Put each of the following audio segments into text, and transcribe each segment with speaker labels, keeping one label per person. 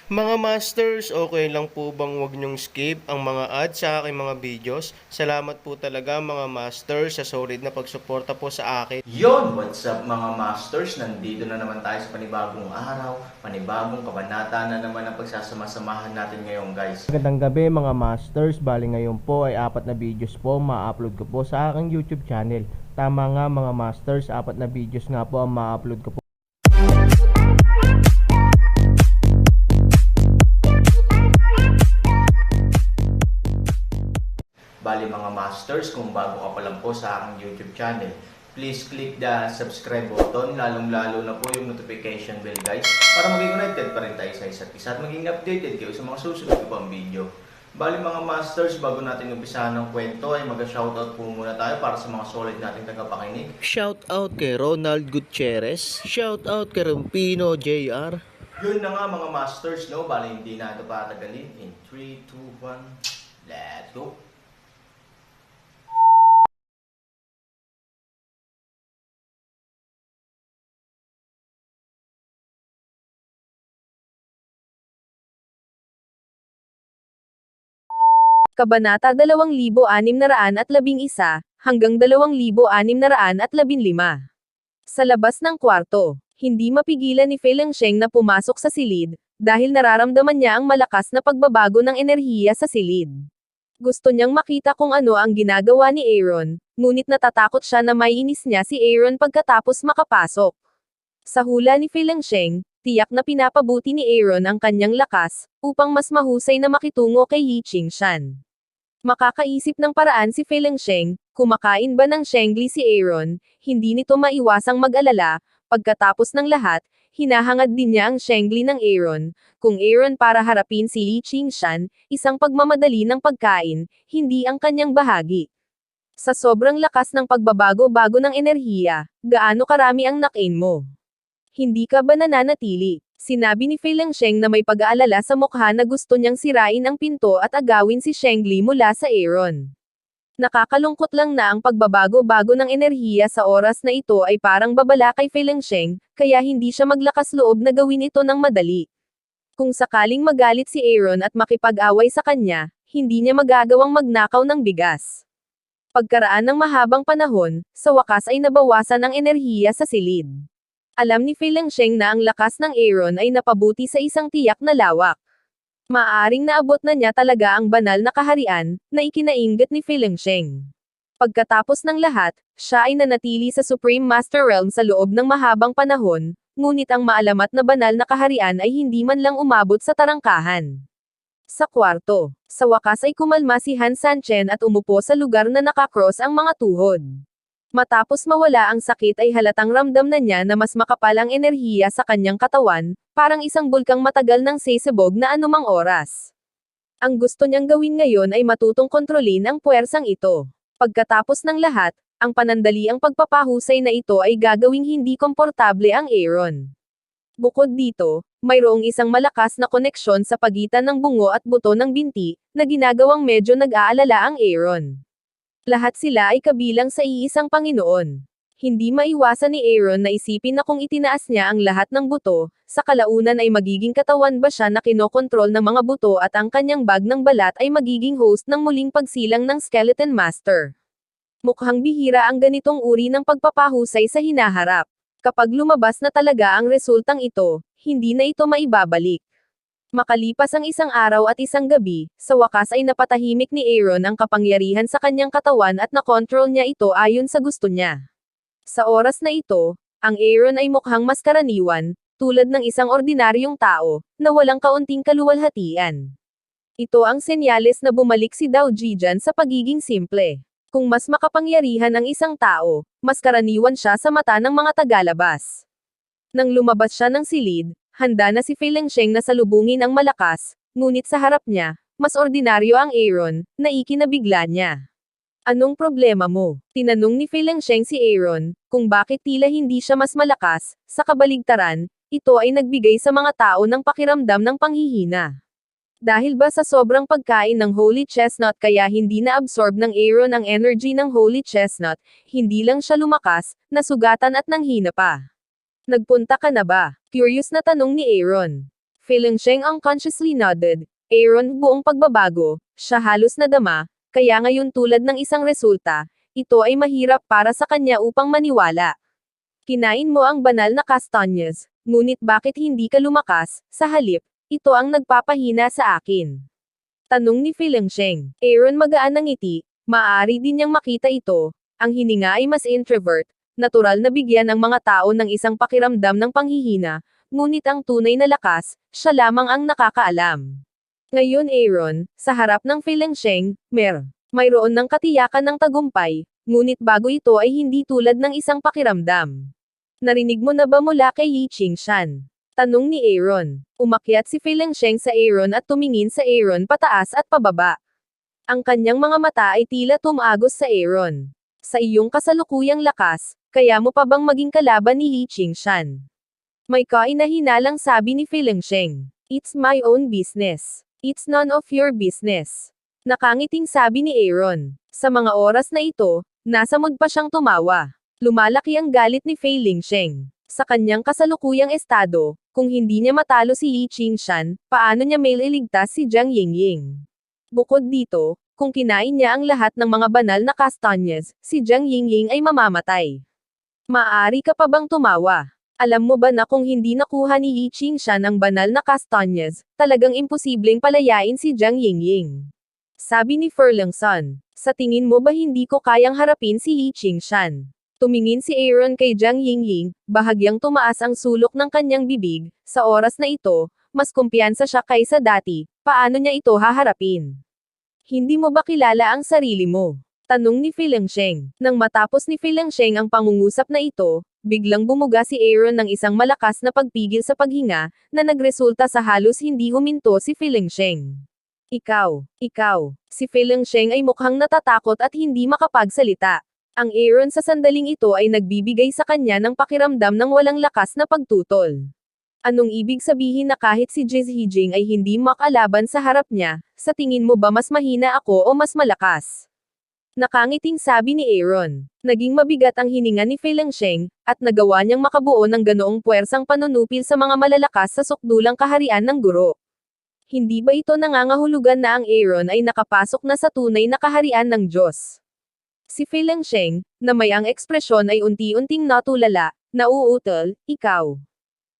Speaker 1: Mga masters, okay lang po bang wag niyong skip ang mga ads sa aking mga videos? Salamat po talaga mga masters sa solid na pagsuporta po sa akin.
Speaker 2: Yon, what's up mga masters? Nandito na naman tayo sa panibagong araw, panibagong kabanata na naman ang pagsasama-samahan natin ngayon guys.
Speaker 1: Magandang gabi mga masters, bali ngayon po ay 4 na videos po ma-upload ko po sa aking YouTube channel. Tama nga mga masters, 4 na videos nga po ang ma-upload ko po.
Speaker 2: Bali mga masters, kung bago ka pa lang po sa aking YouTube channel, please click the subscribe button, lalong-lalo na po yung notification bell guys, para maging connected pa rin tayo sa isa't isa at maging updated kayo sa mga susunod ko pang video. Bali mga masters, bago natin umpisahan ng kwento ay mag-shoutout po muna tayo para sa mga solid nating tagapakinig.
Speaker 1: Shout out kay Ronald Gutierrez, shout out kay Rumpino JR.
Speaker 2: Yun na nga mga masters, no? Bali hindi na ito patagalin. In 3, 2, 1, let's go!
Speaker 3: Kabanata 2611 hanggang 2615. Sa labas ng kwarto, hindi mapigilan ni Fei Lengsheng na pumasok sa silid, dahil nararamdaman niya ang malakas na pagbabago ng enerhiya sa silid. Gusto niyang makita kung ano ang ginagawa ni Aaron, ngunit natatakot siya na maiinis niya si Aaron pagkatapos makapasok. Sa hula ni Fei Lengsheng, tiyak na pinapabuti ni Aaron ang kanyang lakas, upang mas mahusay na makitungo kay Yi Qingshan. Makakaisip ng paraan si Fei Lengsheng, kumakain ba ng shengli si Aaron, hindi nito maiwasang mag-alala, pagkatapos ng lahat, hinahangad din niya ang shengli ng Aaron, kung Aaron para harapin si Yi Qingshan, isang pagmamadali ng pagkain, hindi ang kanyang bahagi. Sa sobrang lakas ng pagbabago-bago ng enerhiya, gaano karami ang nakain mo? Hindi ka ba nananatili? Sinabi ni Fei Lengsheng na may pag-aalala sa mukha na gusto niyang sirain ang pinto at agawin si Shengli mula sa Aaron. Nakakalungkot lang na ang pagbabago-bago ng enerhiya sa oras na ito ay parang babala kay Fei Lengsheng, kaya hindi siya maglakas loob na gawin ito ng madali. Kung sakaling magalit si Aaron at makipag-away sa kanya, hindi niya magagawang magnakaw ng bigas. Pagkaraan ng mahabang panahon, sa wakas ay nabawasan ang enerhiya sa silid. Alam ni Fei Lengsheng na ang lakas ng Aaron ay napabuti sa isang tiyak na lawak. Maaring naabot na niya talaga ang banal na kaharian, na ikinainggit ni Fei Lengsheng. Pagkatapos ng lahat, siya ay nanatili sa Supreme Master Realm sa loob ng mahabang panahon, ngunit ang maalamat na banal na kaharian ay hindi man lang umabot sa tarangkahan. Sa kwarto, sa wakas ay kumalma si Han Sanchen at umupo sa lugar na nakakross ang mga tuhod. Matapos mawala ang sakit ay halatang ramdam na niya na mas makapal ang enerhiya sa kanyang katawan, parang isang bulkang matagal ng sesebog na anumang oras. Ang gusto niyang gawin ngayon ay matutong kontrolin ang puwersang ito. Pagkatapos ng lahat, ang panandaliang pagpapahusay na ito ay gagawing hindi komportable ang Aaron. Bukod dito, mayroong isang malakas na koneksyon sa pagitan ng bungo at buto ng binti, na ginagawang medyo nag-aalala ang Aaron. Lahat sila ay kabilang sa iisang Panginoon. Hindi maiwasan ni Aaron na isipin na kung itinaas niya ang lahat ng buto, sa kalaunan ay magiging katawan ba siya na kinokontrol ng mga buto at ang kanyang bag ng balat ay magiging host ng muling pagsilang ng Skeleton Master. Mukhang bihira ang ganitong uri ng pagpapahusay sa hinaharap. Kapag lumabas na talaga ang resultang ito, hindi na ito maibabalik. Makalipas ang isang araw at isang gabi, sa wakas ay napatahimik ni Aaron ang kapangyarihan sa kanyang katawan at nakontrol niya ito ayon sa gusto niya. Sa oras na ito, ang Aaron ay mukhang mas karaniwan, tulad ng isang ordinaryong tao, na walang kaunting kaluwalhatian. Ito ang senyales na bumalik si Dao Jijan sa pagiging simple. Kung mas makapangyarihan ang isang tao, mas karaniwan siya sa mata ng mga tagalabas. Nang lumabas siya ng silid, handa na si Fei Lengsheng na salubungin ang malakas, ngunit sa harap niya, mas ordinaryo ang Aaron, na ikinabigla niya. Anong problema mo? Tinanong ni Fei Lengsheng si Aaron, kung bakit tila hindi siya mas malakas, sa kabaligtaran, ito ay nagbigay sa mga tao ng pakiramdam ng panghihina. Dahil ba sa sobrang pagkain ng Holy Chestnut kaya hindi na-absorb ng Aaron ang energy ng Holy Chestnut, hindi lang siya lumakas, nasugatan at nanghina pa. Nagpunta ka na ba? Curious na tanong ni Aaron. Feeling Sheng unconsciously nodded. Aaron, buong pagbabago, siya halos nadama, kaya ngayon tulad ng isang resulta, ito ay mahirap para sa kanya upang maniwala. Kinain mo ang banal na castanhas, ngunit bakit hindi ka lumakas? Sa halip, ito ang nagpapahina sa akin. Tanong ni Feeling Sheng. Aaron magaan ng ngiti, maaari din niyang makita ito, ang hininga ay mas introvert, natural na bigyan ang mga tao ng isang pakiramdam ng panghihina, ngunit ang tunay na lakas, siya lamang ang nakakaalam. Ngayon Aaron, sa harap ng Feeling Sheng, mayroon ng katiyakan ng tagumpay, ngunit bago ito ay hindi tulad ng isang pakiramdam. Narinig mo na ba mula kay Yi Qingshan? Tanong ni Aaron. Umakyat si Feeling Sheng sa Aaron at tumingin sa Aaron pataas at pababa. Ang kanyang mga mata ay tila tumagos sa Aaron. Sa iyong kasalukuyang lakas, kaya mo pa bang maging kalaban ni Yi Qingshan? May kainahinalang sabi ni Feeling Sheng. It's my own business. It's none of your business. Nakangiting sabi ni Aaron. Sa mga oras na ito, nasa mood pa siyang tumawa. Lumalaki ang galit ni Feeling Sheng. Sa kanyang kasalukuyang estado, kung hindi niya matalo si Yi Qingshan, paano niya mailigtas si Jiang Yingying? Bukod dito, kung kinain niya ang lahat ng mga banal na castanhas, si Jiang Yingying ay mamamatay. Maaari ka pa bang tumawa? Alam mo ba na kung hindi nakuha ni Yi Qingshan ang banal na castanhas, talagang imposibleng palayain si Jiang Yingying? Sabi ni Furlongson. Sa tingin mo ba hindi ko kayang harapin si Yi Qingshan? Tumingin si Aaron kay Jiang Yingying, bahagyang tumaas ang sulok ng kanyang bibig. Sa oras na ito, mas kumpiyansa siya kaysa dati, paano niya ito haharapin? Hindi mo ba kilala ang sarili mo? Tanong ni Feeling Sheng. Nang matapos ni Feeling Sheng ang pangungusap na ito, biglang bumuga si Aaron ng isang malakas na pagpigil sa paghinga, na nagresulta sa halos hindi huminto si Feeling Sheng. Ikaw. Si Feeling Sheng ay mukhang natatakot at hindi makapagsalita. Ang Aaron sa sandaling ito ay nagbibigay sa kanya ng pakiramdam ng walang lakas na pagtutol. Anong ibig sabihin na kahit si Jizz Hijing ay hindi makalaban sa harap niya, sa tingin mo ba mas mahina ako o mas malakas? Nakangiting sabi ni Aaron. Naging mabigat ang hininga ni Feeling Sheng, at nagawa niyang makabuo ng ganoong puwersang panunupil sa mga malalakas sa sukdulang kaharian ng guro. Hindi ba ito nangangahulugan na ang Aaron ay nakapasok na sa tunay na kaharian ng Diyos? Si Feeling Sheng, na may ang ekspresyon ay unti-unting natulala, nauutal, ikaw.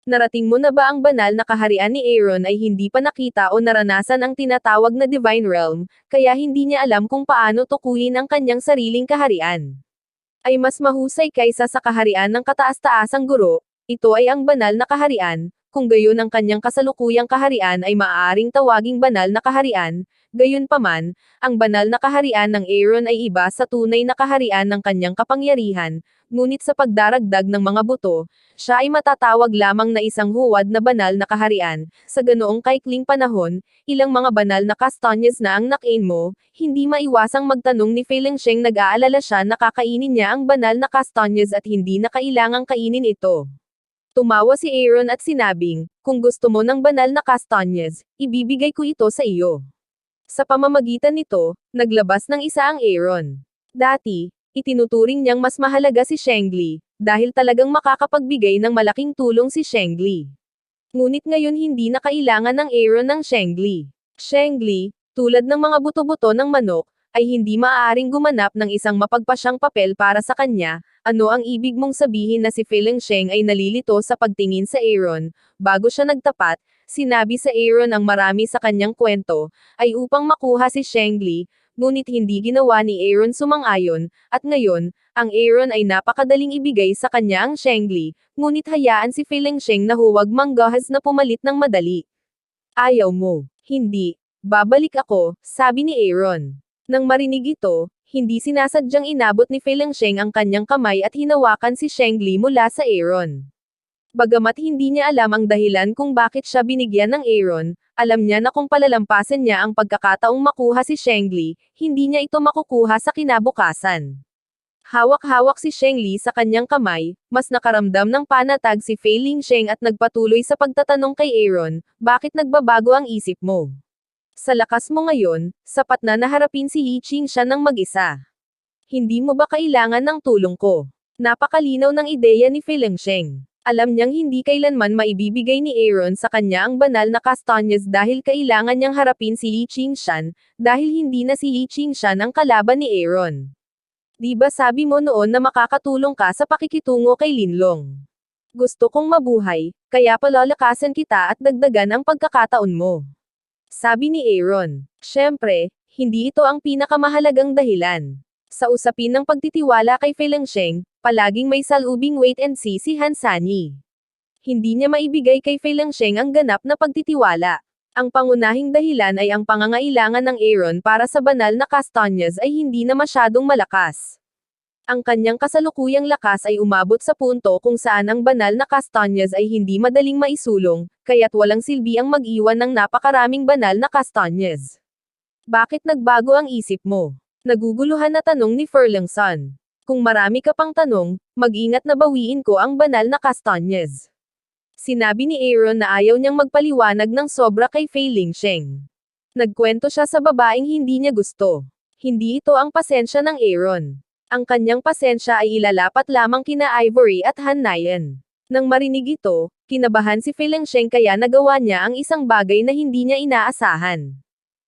Speaker 3: Narating mo na ba ang banal na kaharian ni Aaron ay hindi pa nakita o naranasan ang tinatawag na Divine Realm, kaya hindi niya alam kung paano tukuyin ang kanyang sariling kaharian. Ay mas mahusay kaysa sa kaharian ng kataas-taasang guro, ito ay ang banal na kaharian, kung gayon ang kanyang kasalukuyang kaharian ay maaaring tawaging banal na kaharian, gayunpaman, ang banal na kaharian ng Aaron ay iba sa tunay na kaharian ng kanyang kapangyarihan, ngunit sa pagdaragdag ng mga buto, siya ay matatawag lamang na isang huwad na banal na kaharian. Sa ganoong kaikling panahon, ilang mga banal na castanhas na ang nakain mo, hindi maiwasang magtanong ni Feeling Sheng, nag-aalala siya na kakainin niya ang banal na castanhas at hindi na kailangang kainin ito. Tumawa si Aaron at sinabing, kung gusto mo ng banal na castanhas, ibibigay ko ito sa iyo. Sa pamamagitan nito, naglabas ng isa ang Aaron. Dati, itinuturing niyang mas mahalaga si Shengli, dahil talagang makakapagbigay ng malaking tulong si Shengli. Ngunit ngayon hindi na kailangan ng Aaron ng Shengli. Shengli, tulad ng mga buto-buto ng manok, ay hindi maaaring gumanap ng isang mapagpasyang papel para sa kanya. Ano ang ibig mong sabihin na si Feeling Sheng ay nalilito sa pagtingin sa Aaron? Bago siya nagtapat, sinabi sa Aaron ang marami sa kanyang kwento, ay upang makuha si Shengli, ngunit hindi ginawa ni Aaron sumang-ayon, at ngayon, ang Aaron ay napakadaling ibigay sa kanya ang Shengli, ngunit hayaan si Feeling Sheng na huwag manggahas na pumalit ng madali. Ayaw mo. Hindi. Babalik ako, sabi ni Aaron. Nang marinig ito, hindi sinasadyang inabot ni Feeling Sheng ang kanyang kamay at hinawakan si Shengli mula sa Aaron. Bagamat hindi niya alam ang dahilan kung bakit siya binigyan ng Aaron, alam niya na kung palalampasin niya ang pagkakataong makuha si Shengli, hindi niya ito makukuha sa kinabukasan. Hawak-hawak si Shengli sa kanyang kamay, mas nakaramdam ng panatag si Feeling Sheng at nagpatuloy sa pagtatanong kay Aaron, bakit nagbabago ang isip mo? Sa lakas mo ngayon, sapat na naharapin si Yi Qingshan ng mag-isa. Hindi mo ba kailangan ng tulong ko? Napakalinaw ng ideya ni Feeling Sheng. Alam niyang hindi kailanman maibibigay ni Aaron sa kanya ang banal na kastanyas dahil kailangan niyang harapin si Yi Qingshan, dahil hindi na si Yi Qingshan ang kalaban ni Aaron. Di ba sabi mo noon na makakatulong ka sa pakikitungo kay Linlong? Gusto kong mabuhay, kaya palalakasan kita at dagdagan ang pagkakataon mo. Sabi ni Aaron. Siyempre, hindi ito ang pinakamahalagang dahilan. Sa usapin ng pagtitiwala kay Feilongsheng, palaging may salubing wait and see si Han Sanyi. Hindi niya maibigay kay Feilongsheng ang ganap na pagtitiwala. Ang pangunahing dahilan ay ang pangangailangan ng Aaron para sa banal na kastanyas ay hindi na masyadong malakas. Ang kanyang kasalukuyang lakas ay umabot sa punto kung saan ang banal na kastanyas ay hindi madaling maisulong, kaya't walang silbi ang mag-iwan ng napakaraming banal na kastanyas. Bakit nagbago ang isip mo? Naguguluhan na tanong ni Feilongson. Kung marami ka pang tanong, mag-ingat na bawiin ko ang banal na kastanyas. Sinabi ni Aaron na ayaw niyang magpaliwanag ng sobra kay Feilongsheng. Nagkwento siya sa babaeng hindi niya gusto. Hindi ito ang pasensya ng Aaron. Ang kanyang pasensya ay ilalapat lamang kina Ivory at Han Nayan. Nang marinig ito, kinabahan si Feilongsheng kaya nagawa niya ang isang bagay na hindi niya inaasahan.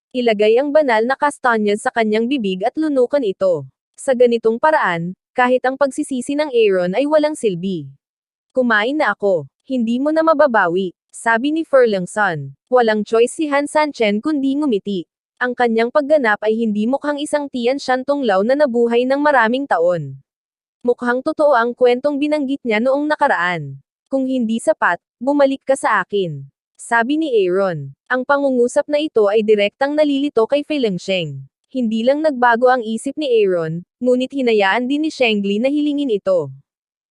Speaker 3: Ilagay ang banal na kastanyas sa kanyang bibig at lunukan ito. Sa ganitong paraan, kahit ang pagsisisi ng Aaron ay walang silbi. Kumain na ako. Hindi mo na mababawi, sabi ni Feilongson. Walang choice si Han Sanchen kundi ngumiti. Ang kanyang pagganap ay hindi mukhang isang Tian Shan Tunglaw na nabuhay ng maraming taon. Mukhang totoo ang kwentong binanggit niya noong nakaraan. Kung hindi sapat, bumalik ka sa akin. Sabi ni Aaron. Ang pangungusap na ito ay direktang nalilito kay Feilongsheng. Hindi lang nagbago ang isip ni Aaron, ngunit hinayaan din ni Shengli na hilingin ito.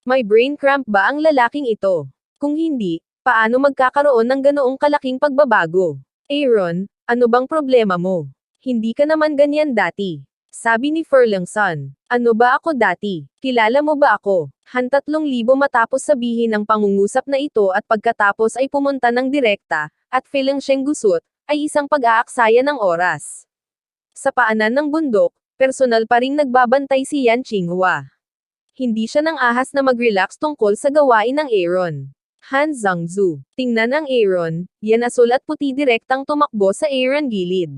Speaker 3: May brain cramp ba ang lalaking ito? Kung hindi, paano magkakaroon ng ganoong kalaking pagbabago? Aaron, ano bang problema mo? Hindi ka naman ganyan dati. Sabi ni Feilongson. Ano ba ako dati? Kilala mo ba ako? Han 3,000 matapos sabihin ang pangungusap na ito at pagkatapos ay pumunta ng direkta, at Feilongsheng gusot, ay isang pag-aaksaya ng oras. Sa paanan ng bundok, personal pa ring nagbabantay si Yan Qinghua. Hindi siya nang ahas na mag-relax tungkol sa gawain ng Aaron. Han Zhangzu. Tingnan ang Aaron, yan asul at puti direktang tumakbo sa Aaron gilid.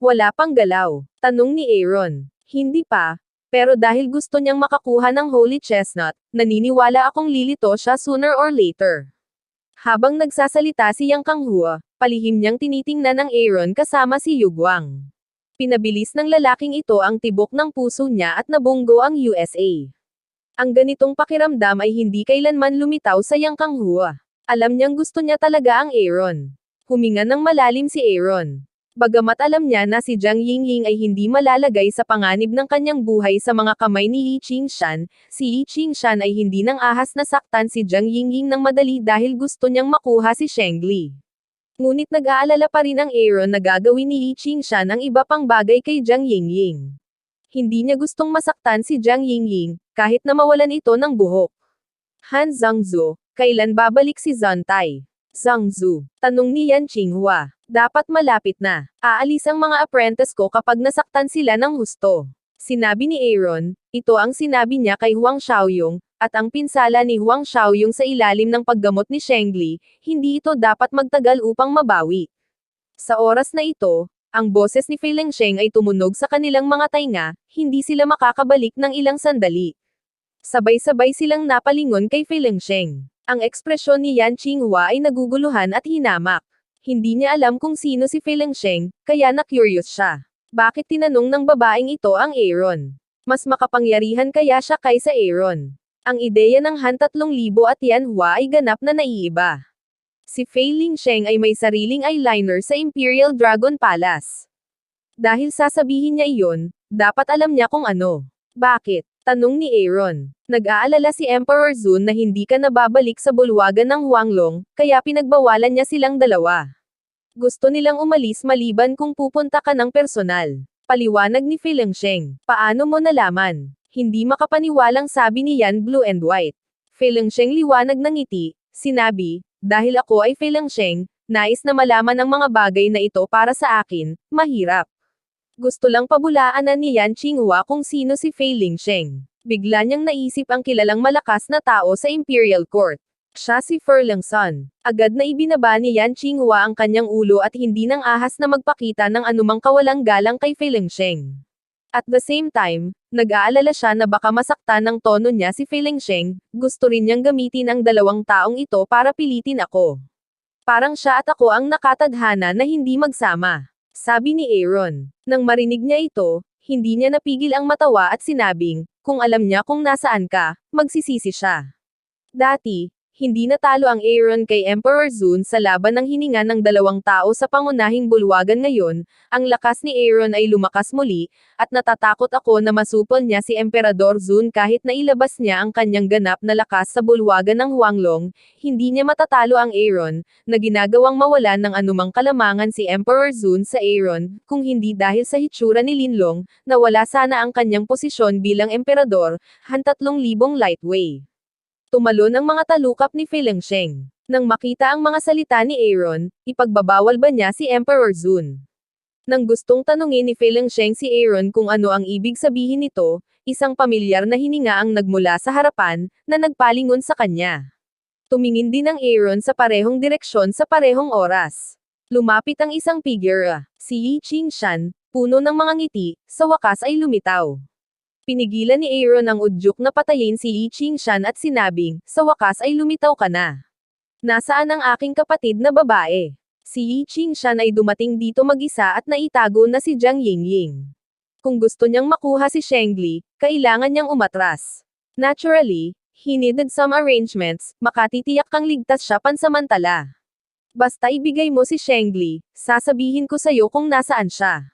Speaker 3: Wala pang galaw. Tanong ni Aaron. Hindi pa. Pero dahil gusto niyang makakuha ng Holy Chestnut, naniniwala akong lilito siya sooner or later. Habang nagsasalita si Yang Kanghua, palihim niyang tinitingnan ng Aaron kasama si Yugwang. Pinabilis ng lalaking ito ang tibok ng puso niya at nabunggo ang USA. Ang ganitong pakiramdam ay hindi kailanman lumitaw sa Yang Kanghua. Alam niyang gusto niya talaga ang Aaron. Huminga ng malalim si Aaron. Bagamat alam niya na si Jiang Yingying ay hindi malalagay sa panganib ng kanyang buhay sa mga kamay ni Yi Qingshan, si Yi Qingshan ay hindi nang ahas na saktan si Jiang Yingying ng madali dahil gusto niyang makuha si Shengli. Ngunit nag-aalala pa rin ang Aaron na gagawin ni Yi Qingshan ang iba pang bagay kay Jiang Yingying. Hindi niya gustong masaktan si Jiang Yingying, kahit na mawalan ito ng buhok. Han Zhangzu, kailan babalik si Zontai? Zhangzu, tanong ni Yan Qinghua. Dapat malapit na. Aalis ang mga apprentice ko kapag nasaktan sila ng husto. Sinabi ni Aaron, ito ang sinabi niya kay Huang Xiaoyong, at ang pinsala ni Huang Xiaoyong sa ilalim ng paggamot ni Shengli, hindi ito dapat magtagal upang mabawi. Sa oras na ito, ang boses ni Feilongsheng ay tumunog sa kanilang mga tainga, hindi sila makakabalik ng ilang sandali. Sabay-sabay silang napalingon kay Feilongsheng. Ang ekspresyon ni Yan Qinghua ay naguguluhan at hinamak. Hindi niya alam kung sino si Feilongsheng, kaya na-curious siya. Bakit tinanong ng babaeng ito ang Aaron? Mas makapangyarihan kaya siya kaysa Aaron? Ang ideya ng Han 3,000 at Yan Hua ay ganap na naiiba. Si Feilongsheng ay may sariling eyeliner sa Imperial Dragon Palace. Dahil sasabihin niya iyon, dapat alam niya kung ano. Bakit? Tanong ni Aaron. Nag-aalala si Emperor Zun na hindi ka nababalik sa bulwagan ng Huanglong, kaya pinagbawalan niya silang dalawa. Gusto nilang umalis maliban kung pupunta ka ng personal. Paliwanag ni Feilongsheng. Paano mo nalaman? Hindi makapaniwalang sabi ni Yan Blue and White. Feilongsheng liwanag ng ngiti, sinabi, dahil ako ay Feilongsheng, nais na malaman ang mga bagay na ito para sa akin, mahirap. Gusto lang pabulaanan ni Yan Qinghua kung sino si Feilongsheng. Bigla niyang naisip ang kilalang malakas na tao sa Imperial Court. Siya si Furlangson. Agad na ibinaba ni Yan Qinghua ang kanyang ulo at hindi nang ahas na magpakita ng anumang kawalang galang kay Fei Lingsheng. At the same time, nag-aalala siya na baka masaktan ng tono niya si Fei Lingsheng, gusto rin niyang gamitin ang dalawang taong ito para pilitin ako. Parang siya at ako ang nakatadhana na hindi magsama. Sabi ni Aaron. Nang marinig niya ito, hindi niya napigil ang matawa at sinabing, kung alam niya kung nasaan ka, magsisisi siya. Dati, hindi natalo ang Aaron kay Emperor Zun sa laban ng hininga ng dalawang tao sa pangunahing bulwagan ngayon, ang lakas ni Aaron ay lumakas muli, at natatakot ako na masupol niya si Emperador Zun kahit na ilabas niya ang kanyang ganap na lakas sa bulwagan ng Huanglong, hindi niya matatalo ang Aaron, na ginagawang mawalan ng anumang kalamangan si Emperor Zun sa Aaron, kung hindi dahil sa hitsura ni Linlong, na wala sana ang kanyang posisyon bilang emperador, han 3,000 lightway. Tumalon ang mga talukap ni Fei Lingsheng. Nang makita ang mga salita ni Aaron, ipagbabawal ba niya si Emperor Zun? Nang gustong tanungin ni Fei Lingsheng si Aaron kung ano ang ibig sabihin nito, isang pamilyar na hininga ang nagmula sa harapan, na nagpalingon sa kanya. Tumingin din ang Aaron sa parehong direksyon sa parehong oras. Lumapit ang isang figure, si Yi Qingshan, puno ng mga ngiti, sa wakas ay lumitaw. Pinigilan ni Aaron ang udyok na patayin si Yi Qingshan at sinabing, sa wakas ay lumitaw ka na. Nasaan ang aking kapatid na babae? Si Yi Qingshan ay dumating dito mag-isa at naitago na si Jiang Yingying. Kung gusto niyang makuha si Shengli, kailangan niyang umatras. Naturally, he needed some arrangements, makatitiyak kang ligtas siya pansamantala. Basta ibigay mo si Shengli, sasabihin ko sa'yo kung nasaan siya.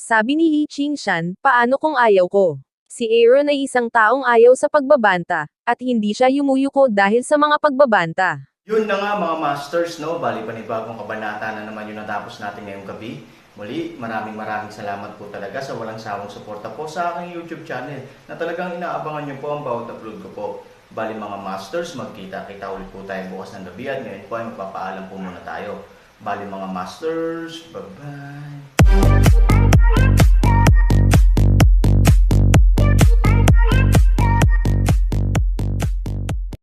Speaker 3: Sabi ni Yi Qingshan, paano kung ayaw ko? Si Aaron ay isang taong ayaw sa pagbabanta, at hindi siya yumuyuko dahil sa mga pagbabanta.
Speaker 2: Yun na nga mga masters, no? Bali panibagong kabanata na naman yung natapos natin ngayong gabi. Muli, maraming salamat po talaga sa walang sawang suporta po sa aking YouTube channel na talagang inaabangan nyo po ang bawat upload ko po. Bali mga masters, magkita-kita ulit po tayo bukas ng gabi at ngayon po ay magpapaalam po muna tayo. Bali mga masters, bye-bye!